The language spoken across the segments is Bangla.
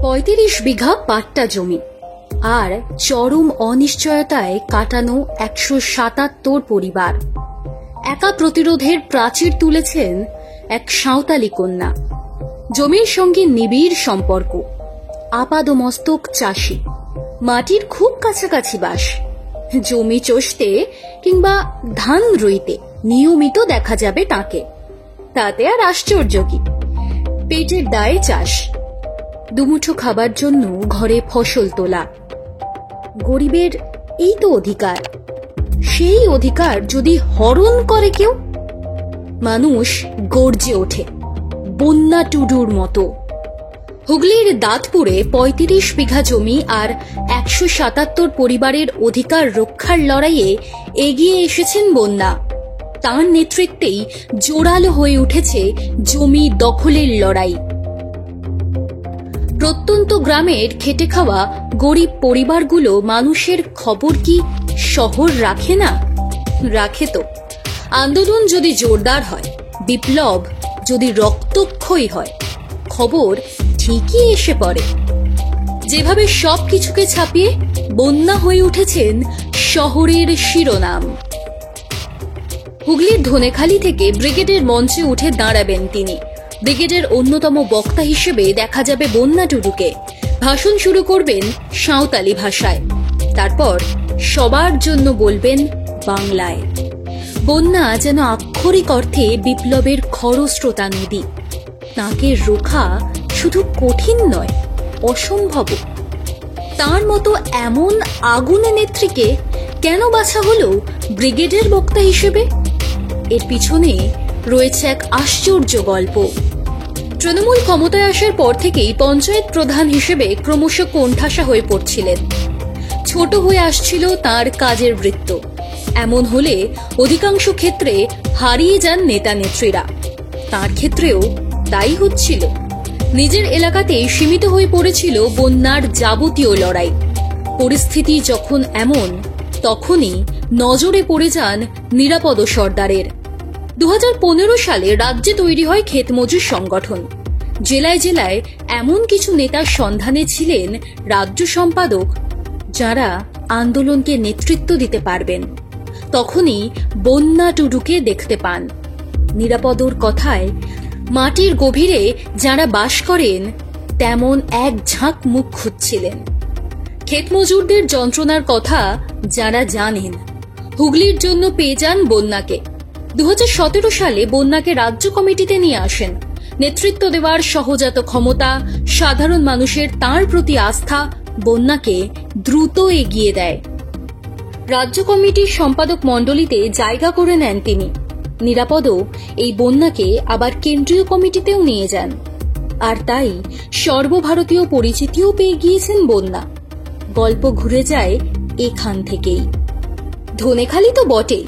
৩৫ বিঘা পাট্টা জমি আর চরম অনিশ্চয়তায় কাটানো ১৭৭ পরিবার। একা প্রতিরোধের প্রাচীর তুলেছেন এক সাঁওতালি কন্যা। জমির সঙ্গে নিবিড় সম্পর্ক, আপাদমস্তক চাষি, মাটির খুব কাছাকাছি বাস। জমি চষতে কিংবা ধান রুইতে নিয়মিত দেখা যাবে তাকে। তাতে আর আশ্চর্য কি? পেটের দায়ে চাষ, দুমুঠো খাবার জন্য ঘরে ফসল তোলা। গরিবের এই তো অধিকার। সেই অধিকার যদি হরণ করে কেউ, মানুষ গর্জে ওঠে বন্যা টুডুর মতো। হুগলির দাঁতপুরে ৩৫ বিঘা জমি আর ১৭৭ পরিবারের অধিকার রক্ষার লড়াইয়ে এগিয়ে এসেছেন বন্যা। তাঁর নেতৃত্বেই জোরালো হয়ে উঠেছে জমি দখলের লড়াই। প্রত্যন্ত গ্রামের খেটে খাওয়া গরিব পরিবারগুলো মানুষের খবর কি শহর রাখে না? রাখে তো। আন্দোলন যদি জোরদার হয়, বিপ্লব যদি রক্তক্ষয়ী হয়, খবর ঠিকই এসে পড়ে। যেভাবে সবকিছুকে ছাপিয়ে বন্যা হয়ে উঠেছেন শহরের শিরোনাম। হুগলির ধনেখালি থেকে ব্রিগেডের মঞ্চে উঠে দাঁড়াবেন তিনি। ব্রিগেডের অন্যতম বক্তা হিসেবে দেখা যাবে বন্যা টুডুকে। ভাষণ শুরু করবেন সাঁওতালি ভাষায়, তারপর সবার জন্য বলবেন বাংলায়। বন্যা যেন আক্ষরিক অর্থে বিপ্লবের খরস্রোতা নদী। তাকে রোখা শুধু কঠিন নয়, অসম্ভব। তার মতো এমন আগুনে নেত্রীকে কেন বাছা হলো ব্রিগেডের বক্তা হিসেবে? এর পিছনে রয়েছে এক আশ্চর্য গল্প। তৃণমূল ক্ষমতায় আসার পর থেকেই পঞ্চায়েত প্রধান হিসেবে ক্রমশ কোণঠাসা হয়ে পড়ছিলেন। ছোট হয়ে আসছিল তার কাজের বৃত্ত। এমন হলে অধিকাংশ ক্ষেত্রে হারিয়ে যান নেতা নেত্রীরা। তার ক্ষেত্রেও তাই হচ্ছিল। নিজের এলাকাতে সীমিত হয়ে পড়েছিল বন্যার যাবতীয় লড়াই। পরিস্থিতি যখন এমন, তখনই নজরে পড়ে যান নিরাপদ সর্দারের। ২০১৫ সালে রাজ্যে তৈরি হয় ক্ষেতমজুর সংগঠন। জেলায় জেলায় এমন কিছু নেতার সন্ধানে ছিলেন রাজ্য সম্পাদক, যারা আন্দোলনকে নেতৃত্ব দিতে পারবেন। তখনই বন্যা টুডুকে দেখতে পান। নিরাপদর কথায়, মাটির গভীরে যারা বাস করেন তেমন এক ঝাঁক মুখ খুঁজছিলেন। ক্ষেতমজুরদের যন্ত্রণার কথা যারা জানেন, হুগলির জন্য পেয়ে যান বন্যাকে। ২০১৭ সালে বন্যাকে রাজ্য কমিটিতে নিয়ে আসেন। নেতৃত্ব দেওয়ার সহজাত ক্ষমতা, সাধারণ মানুষের তাঁর প্রতি আস্থা বন্যাকে দ্রুত এগিয়ে দেয়। রাজ্য কমিটির সম্পাদক মণ্ডলীতে জায়গা করে নেন তিনি। নিরাপদও এই বন্যাকে আবার কেন্দ্রীয় কমিটিতেও নিয়ে যান। আর তাই সর্বভারতীয় পরিচিতিও পেয়ে গিয়েছেন বন্যা। গল্প ঘুরে যায় এখান থেকেই। ধনেখালি তো বটেই,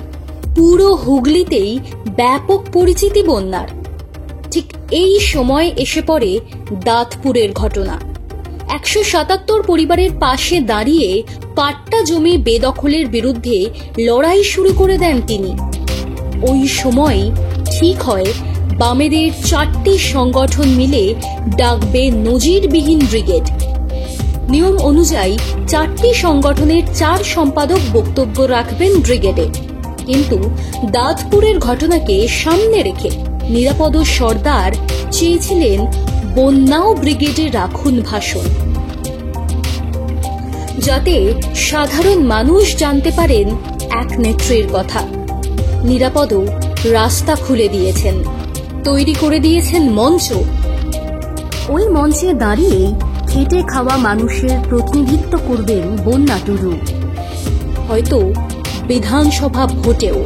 পুরো হুগলিতেই ব্যাপক পরিচিতি বন্যার। ঠিক এই সময় এসে পড়ে দাঁতপুরের ঘটনা। ১৭৭ পরিবারের পাশে দাঁড়িয়ে পাট্টা জমি বেদখলের বিরুদ্ধে লড়াই শুরু করে দেন তিনি। ওই সময় ঠিক হয় বামেদের ৪টি সংগঠন মিলে ডাকবে নজিরবিহীন ব্রিগেড। নিয়ম অনুযায়ী ৪টি সংগঠনের ৪ সম্পাদক বক্তব্য রাখবেন ব্রিগেডে। কিন্তু দাঁতপুরের ঘটনাকে সামনে রেখে নিরাপদ সর্দার চেয়েছিলেন বন্যাও ব্রিগেডে রাখুন ভাষণ, যাতে সাধারণ মানুষ জানতে পারেন এক নেত্রীর কথা। নিরাপদ রাস্তা খুলে দিয়েছেন, তৈরি করে দিয়েছেন মঞ্চ। ওই মঞ্চে দাঁড়িয়েই খেটে খাওয়া মানুষের প্রতিনিধিত্ব করবেন বন্যা টুডু। হয়তো বিধানসভা ভোটেও।